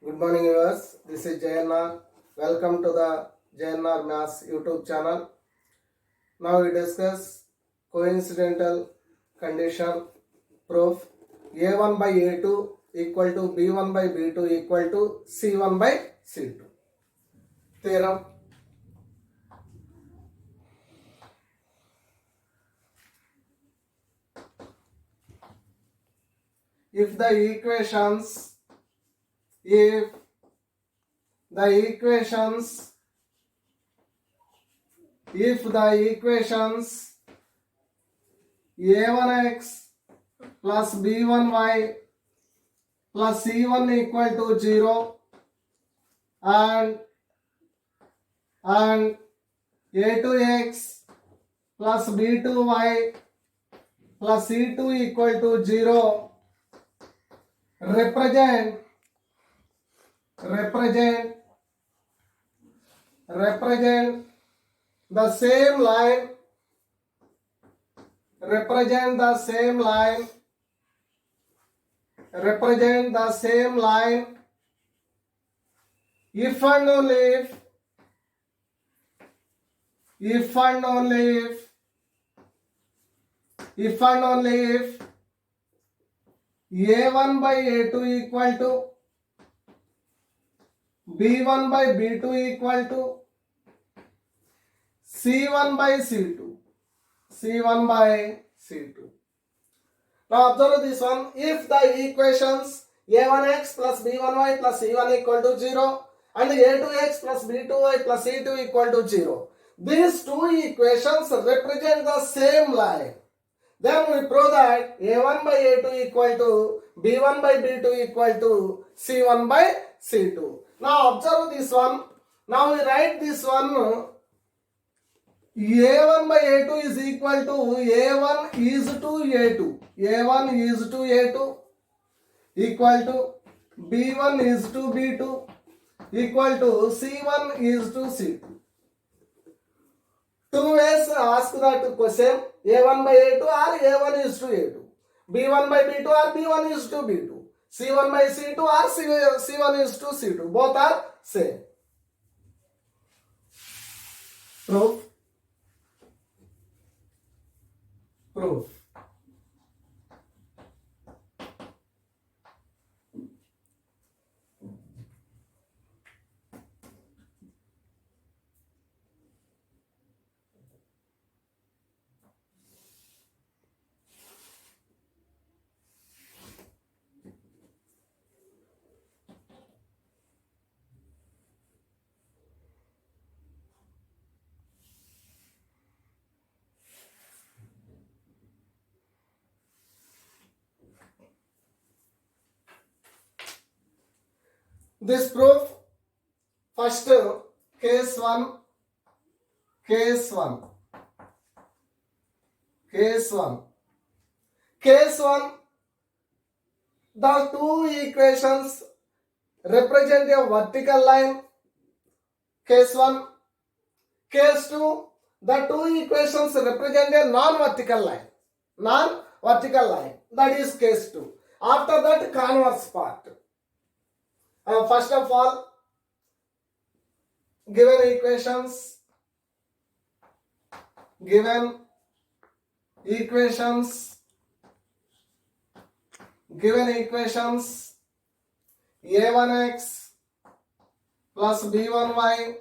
Good morning, viewers. This is JNR. Welcome to the JNR Maths YouTube channel. Now we discuss coincidental condition proof. A1 by A2 equal to B1 by B2 equal to C1 by C2. Theorem. If the equations A1x plus B1y plus C1 equal to 0 and A2x plus B2y plus C2 equal to 0 represent the same line if and only if A1 by A2 equal to B1 by B2 equal to C1 by C2. Now observe this one. If the equations A1x plus B1y plus C1 equal to 0 and A2x plus B2y plus C2 equal to 0, these two equations represent the same line. Then we prove that A1 by A2 equal to B1 by B2 equal to C1 by C2. Now observe this one. Now we write this one. A1 by A2 is equal to A1 is to A2. A1 is to A2 equal to B1 is to B2 equal to C1 is to C2. Two ways ask that question. A1 by A2 or A1 is to A2. B1 by B2 or B1 is to B2. C1 by C2 or C1 is to C2. Both are same. Proof. This proof, first case 1, the two equations represent a vertical line, case 1. Case 2, the two equations represent a non-vertical line, that is case 2. After that, converse part. First of all, given equations A1x plus B1y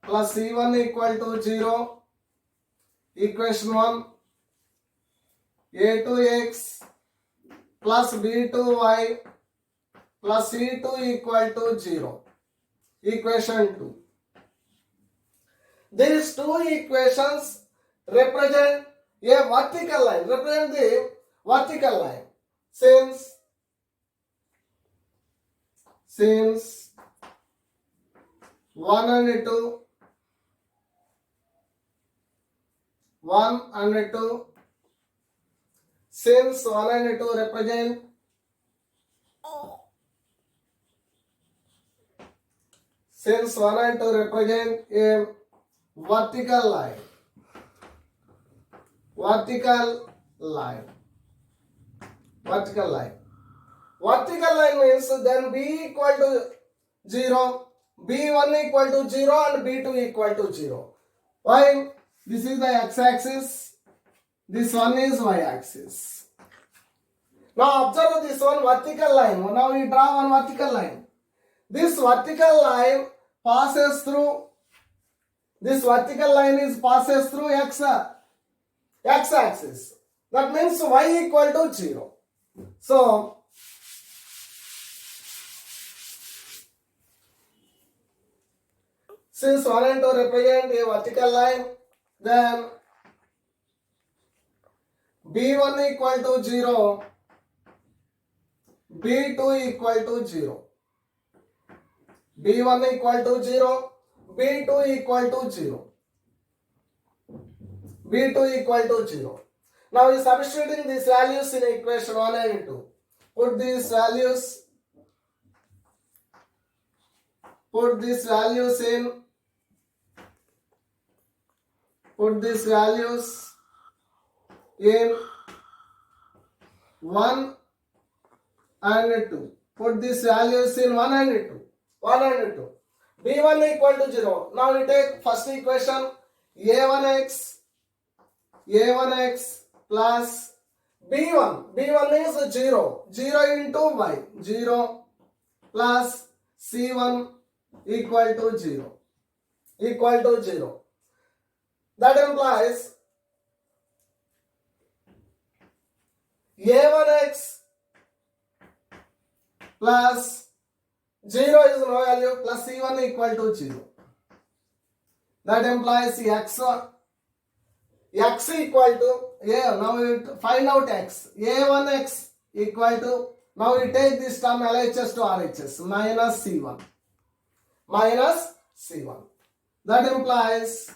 plus C1 equal to 0. Equation 1, A2x plus B2y plus C2 equal to 0. Equation 2. These two equations represent a vertical line, represent the vertical line. Since 1 and 2 since 1 and 2 represent a vertical line. Vertical line means then b equal to 0, b1 equal to 0 and b2 equal to 0. Why? This is the x-axis, this one is y-axis. Now observe this one vertical line. Now we draw one vertical line. This vertical line passes through, this vertical line is passes through x-axis. That means y equal to 0. So, since 1 and 2 represent a vertical line, then b1 equal to 0, b2 equal to 0. b1 equal to 0, b2 equal to 0. b2 equal to 0. Now we substituting these values in equation 1 and 2. Put these values in, put these values in 1 and 2. Put these values in 1 and 2. 1 and 2. b1 equal to 0. Now we take first equation, a1x plus b1. b1 is 0. 0 into y. 0 plus c1 equal to 0. Equal to 0. That implies a1x plus 0 is no value plus c1 equal to 0. That implies x1, x equal to, now we find out x. a1x equal to, now we take this term LHS to RHS, minus c1. Minus c1. That implies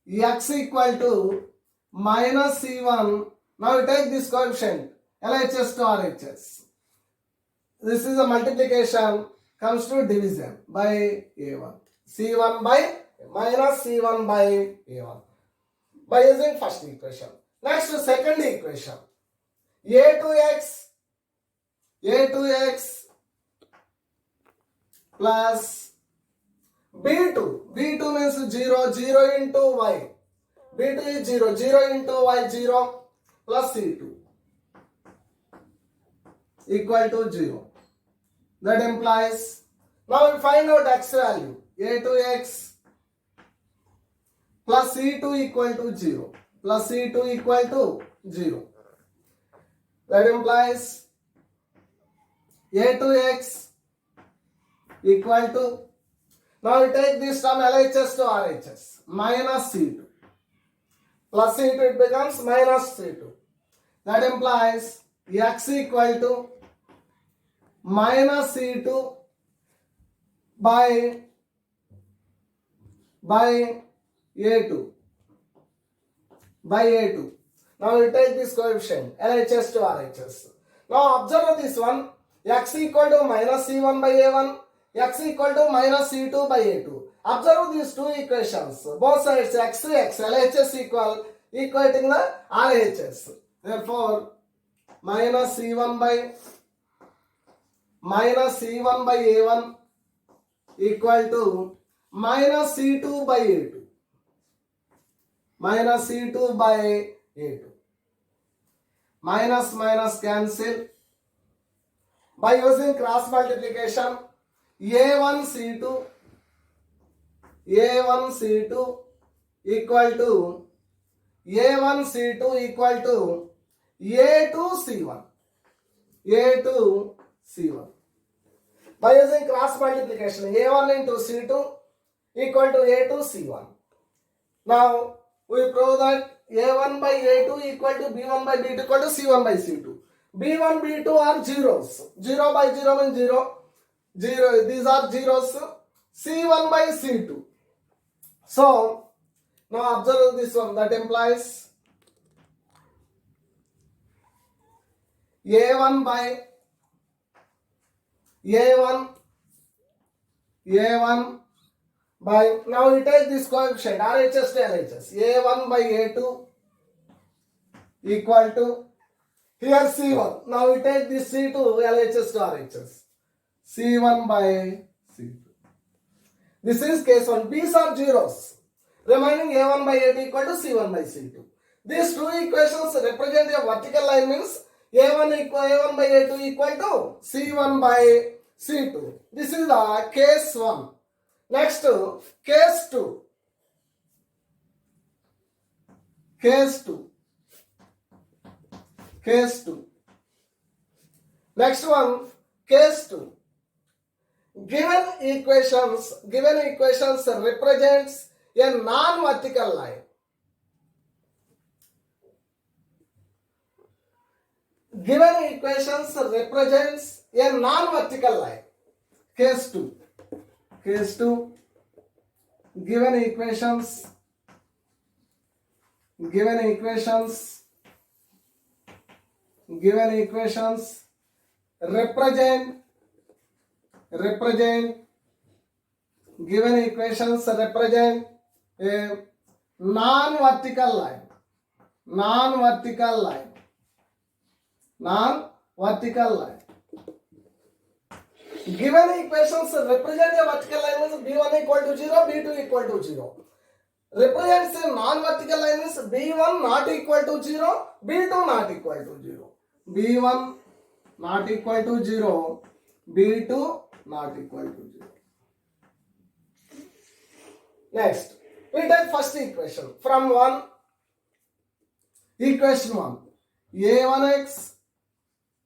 x equal to minus c1. Now we take this coefficient LHS to RHS. This is a multiplication, comes to division by a1. c1 by minus c1 by a1. By using first equation. Next, second equation. a2x plus b2. b2 means 0. 0 into y. b2 is 0. 0 into y. 0 plus c2 equal to 0. That implies, now we find out x value. a2x plus c2 equal to 0. Plus c2 equal to 0. That implies a2x equal to, now we take this from LHS to RHS, minus c2. Plus c2 it becomes minus c2. That implies x equal to minus c2 by a2. By a2. Now we take this coefficient LHS to RHS. Now observe this one, x equal to minus c1 by a1, x equal to minus c2 by a2. Observe these two equations. Both sides x, LHS equating the RHS. Therefore, minus c1 by a1 equal to minus c2 by a2. Minus c2 by a2. Minus cancel. By using cross multiplication, a1 c2 equal to a1 c2 equal to a2 c1. By using cross multiplication, a1 into c2 equal to a2 c1. Now we prove that a1 by a2 equal to b1 by b2 equal to c1 by c2. b1 b2 are zeros. 0 by 0 means 0. 0. These are zeros. c1 by c2. So now observe this one. That implies a1 by now we take this coefficient RHS to LHS. a1 by a2 equal to, Here C1. Now we take this C2 LHS to RHS. C1 by C2. This is case 1. B's are zeros. Remaining A1 by A2 equal to C1 by C2. These two equations represent a vertical line, means A1 by A2 equal to C1 by C2. This is the case 1. Next, case 2. Case 2. Case 2. Next one, case 2. Given equations represents a non-vertical line. Given equations represents a non-vertical line. Case 2. Case 2. Given equations represent a non-vertical line. Given equations represent a vertical line means b1 equal to 0, b2 equal to 0. Represents a non-vertical line means b1 not equal to 0, b2 not equal to 0. b1 not equal to 0, b2 not equal to 0. Next, we take first equation from 1. Equation 1. a1x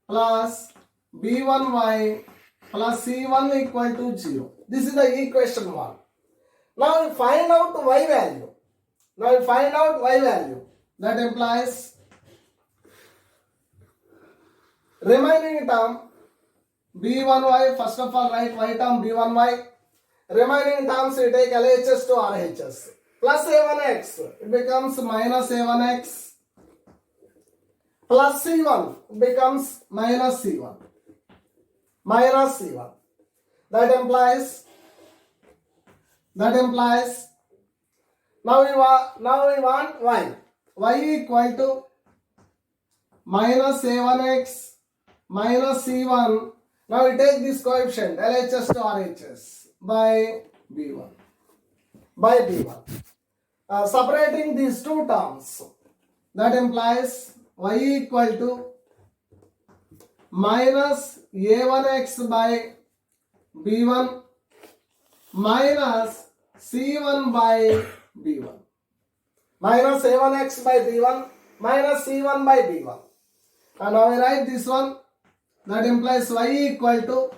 plus b1y plus c1 equal to 0. This is the equation 1. Now we find out y value. That implies remaining term b1y. First of all, write y term b1y. Remaining terms we take LHS to RHS. Plus a1x, it becomes minus a1x. Plus c1 becomes minus c1. That implies now we want y. Y equal to minus a1x minus c1. Now we take this coefficient LHS to RHS by b1. Separating these two terms, that implies y equal to minus a1x by b1 minus c1 by b1. Minus a1x by b1 minus c1 by b1. And now we write this one. That implies y equal to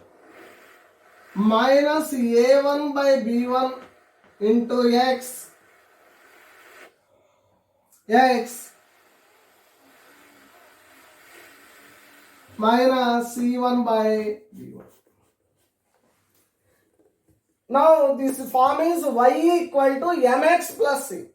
minus a1 by b1 into x minus c1 by b1. Now this form is y equal to mx plus c.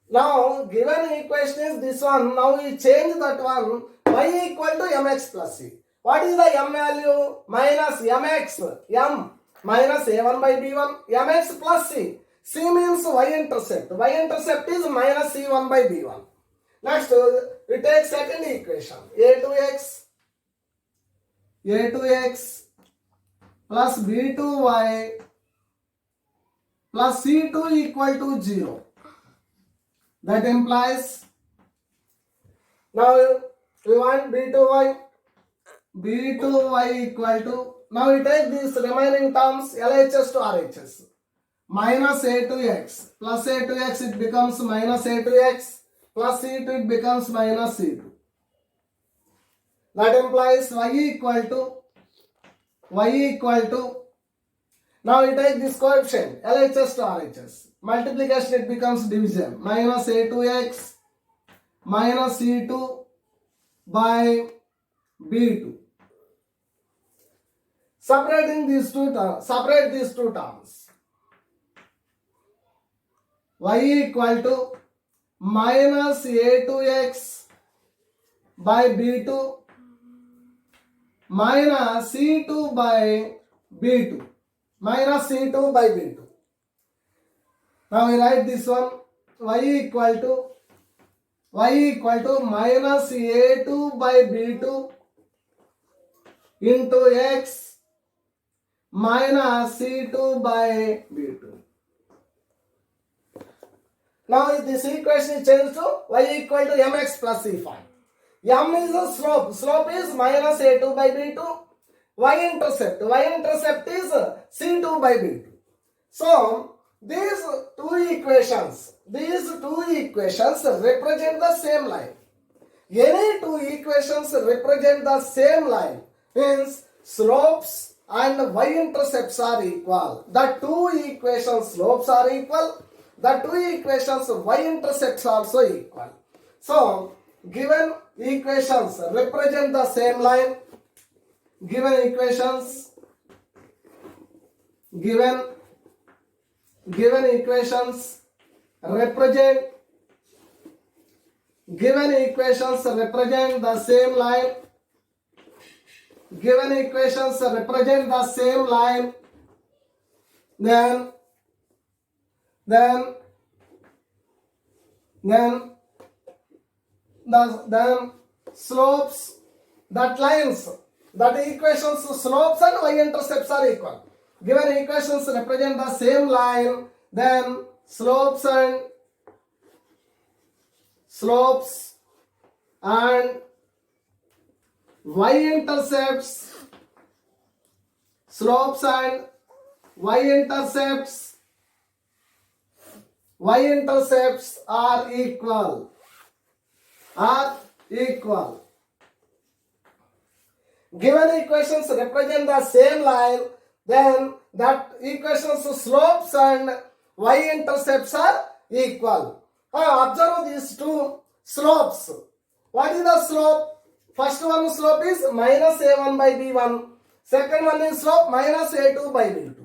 Now given equation is this one. Now we change that one. Y equal to mx plus c. What is the m value? Minus mx. M minus a1 by b1. Mx plus c. C means y-intercept. Y-intercept is minus c1 by b1. Next, we take second equation. a2x plus b2y plus c2 equal to 0. That implies now we want b2y equal to, now we take these remaining terms LHS to RHS. Minus a2x plus a2x, it becomes minus a2x plus c2, it becomes minus c2. That implies y equal to, now we take this coefficient LHS to RHS. Multiplication, it becomes division. Minus a2x minus c2 by b2. Separate these two terms. Y equal to minus a2x by b2 minus c2 by b2. Now we write this one. Y equal to y equal to minus a2 by b2 into x minus c2 by b2. Now this equation is changed to y equal to mx plus c5. M is the slope. Slope is minus a2 by b2. Y-intercept is c2 by b2. So these two equations represent the same line. Any two equations represent the same line means slopes and y-intercepts are equal. The two equations slopes are equal. The two equations y-intercepts also equal. So given equations represent the same line. Given equations represent the same line. Given equations represent the same line. Then slopes, that lines, that equations slopes and y-intercepts are equal. Given equations represent the same line, then slopes and y-intercepts are equal. Given equations represent the same line, then that equations slopes and y-intercepts are equal. Observe these two slopes. What is the slope? First one slope is minus a1 by b1. Second one is slope minus a2 by b2.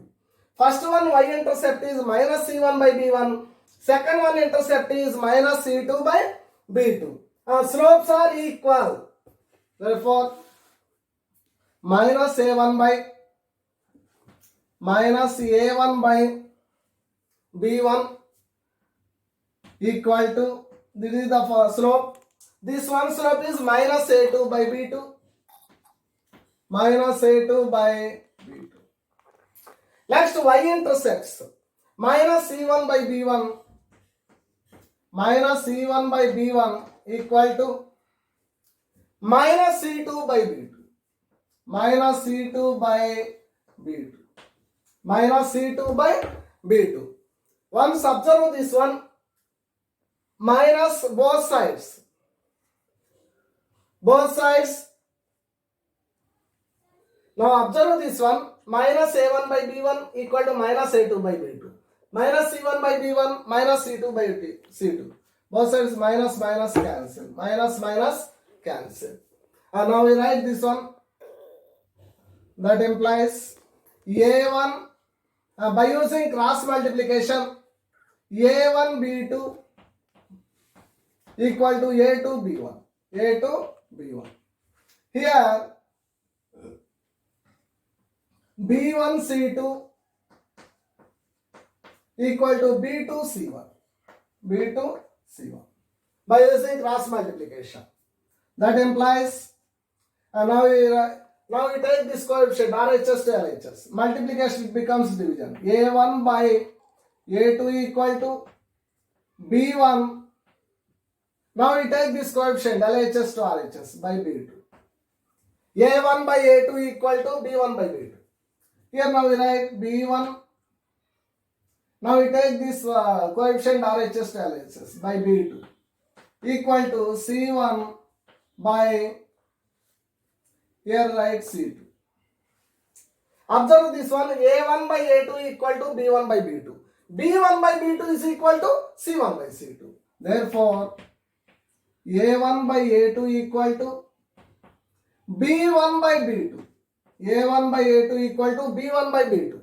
First one y-intercept is minus c1 by b1. Second one intercept is minus c2 by b2. Slopes are equal. Therefore, minus a1 by b1 equal to, this is the first slope. This one slope is minus a2 by b2. Next, y-intercepts minus c1 by b1 equal to minus c2 by b2. Once observe this one, minus both sides. Now observe this one, minus a1 by b1 equal to minus a2 by b2. Minus c1 by b1 minus c2 by c2. Both sides minus cancel. And now we write this one. That implies a1 by using cross multiplication, a1 b2 equal to a2 b1. Here b1 c2 equal to b2 c1. By using cross multiplication. That implies, now we take this coefficient RHS to LHS. Multiplication becomes division. A1 by A2 equal to B1. Now we take this coefficient LHS to RHS by B2. A1 by A2 equal to B1 by B2. Here now we write B1. Now we take this coefficient RHS to LHS by B2 equal to C1 by, here write C2. Observe this one, A1 by A2 equal to B1 by B2. B1 by B2 is equal to C1 by C2. Therefore, A1 by A2 equal to B1 by B2. A1 by A2 equal to B1 by B2.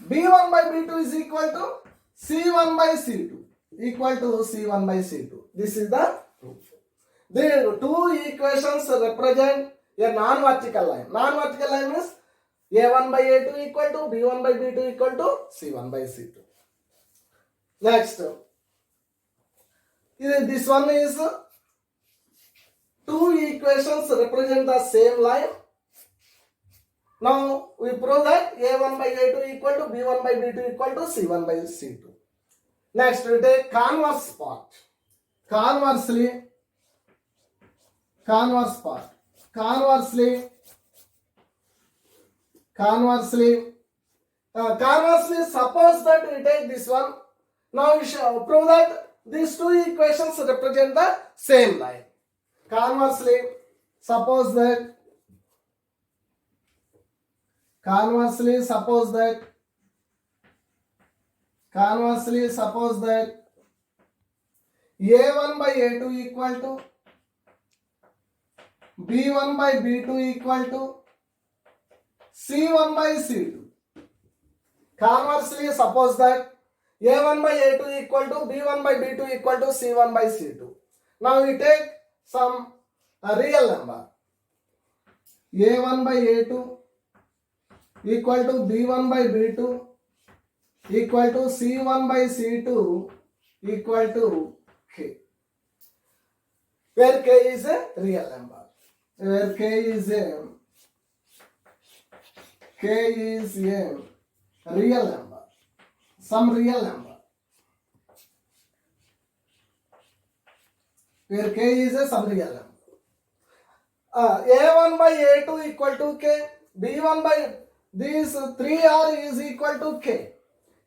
B1 by B2 is equal to C1 by C2. This is the proof. The two equations represent a non-vertical line. Non-vertical line means A1 by A2 equal to B1 by B2 equal to C1 by C2. Next, this one is two equations represent the same line. Now we prove that A1 by A2 equal to B1 by B2 equal to C1 by C2. Next we take converse part. Conversely, suppose that we take this one. Now we shall prove that these two equations represent the same line. Conversely, suppose that A1 by A2 equal to B1 by B2 equal to C1 by C2. Conversely, suppose that A1 by A2 equal to B1 by B2 equal to C1 by C2. Now we take some real number. A1 by A2 equal to B1 by B2 equal to C1 by C2 equal to K, where K is a real number. Where K is a real number, some real number. Where K is a some real number. A1 by A2 equal to K, B1 by these three are is equal to K.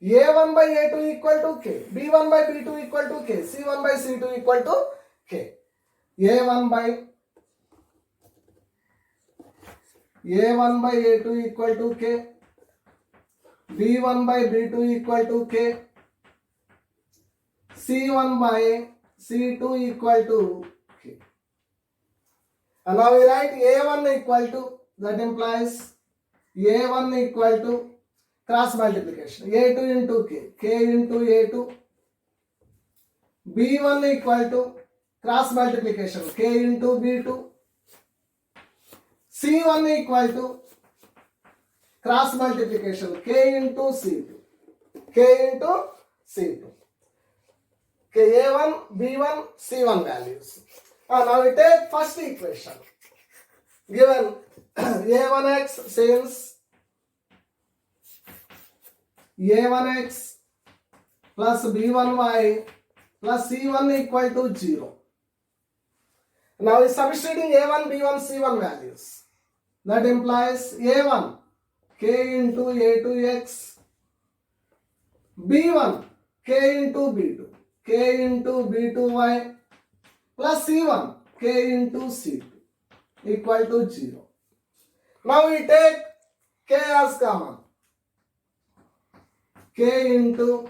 A1 by A2 equal to K, B1 by B2 equal to K, C1 by C2 equal to K. A1 by A2 equal to K, B1 by B2 equal to K, C1 by C2 equal to K. And now we write A1 equal to, that implies A1 equal to cross multiplication, A2 into K, K into A2, B1 equal to cross multiplication, K into B2, C1 equal to cross multiplication, K into C2, K into C2. Okay, A1, B1, C1 values. Now we take first equation. Given A1x since A1x plus B1y plus C1 equal to 0. Now we substituting A1, B1, C1 values. That implies A1 K into A2x, B1 K into B2, K into B2y plus C1 K into C2 equal to 0. Now we take K as common. K into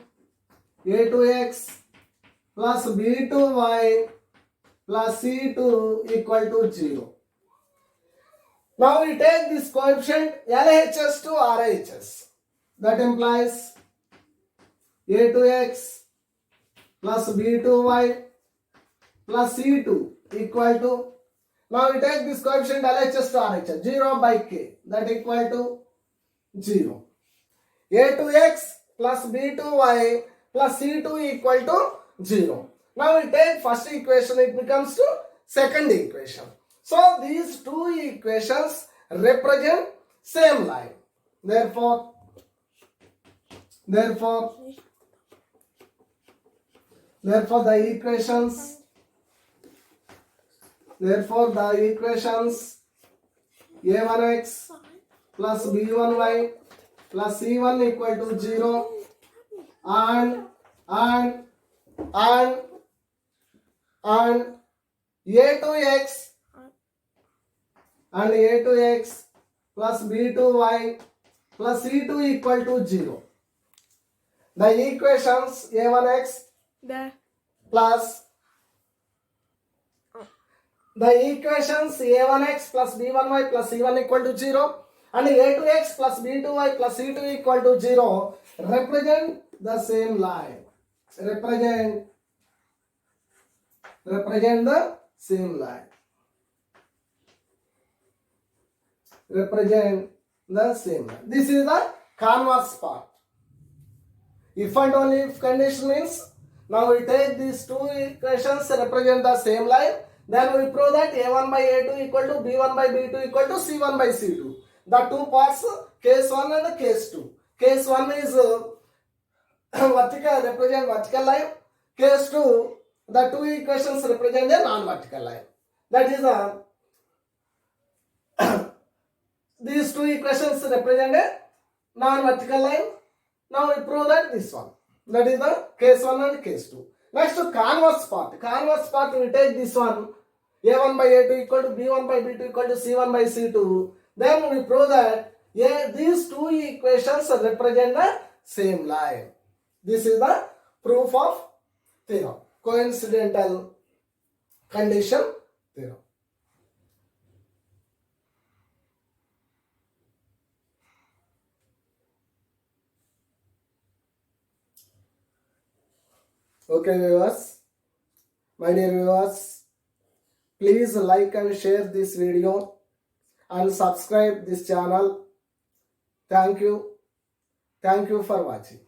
A2x plus B2y plus C2 equal to 0. Now we take this coefficient LHS to RHS. That implies A2x plus B2y plus C2 equal to, now we take this coefficient LHS to RHS, 0 by K, that equal to 0. A2x plus B2y plus C2 equal to 0. Now we take first equation, it becomes to second equation. So these two equations represent same line. Therefore the equations A1x plus B1y plus C1 equal to 0 and A2x plus B2y plus C2 equal to 0. The equations A1x plus B1y plus C1 equal to 0 and A2x plus B2y plus C2 equal to 0 represent the same line. Represent the same line. This is the converse part. If and only if condition means, now we take these two equations represent the same line, Then we prove that A1 by A2 equal to B1 by B2 equal to C1 by C2. The two parts, case 1 and case 2. Case 1 is vertical, represent vertical line. Case 2, the two equations represent a non-vertical line. That is these two equations represent a non-vertical line. Now we prove that this one. That is the case 1 and case 2. Next, converse part. Converse part, we take this one. A1 by A2 equal to B1 by B2 equal to C1 by C2. Then we prove that these two equations represent the same line. This is the proof of theorem. Coincidental condition theorem. Okay viewers, my dear viewers, please like and share this video and subscribe this channel. Thank you for watching.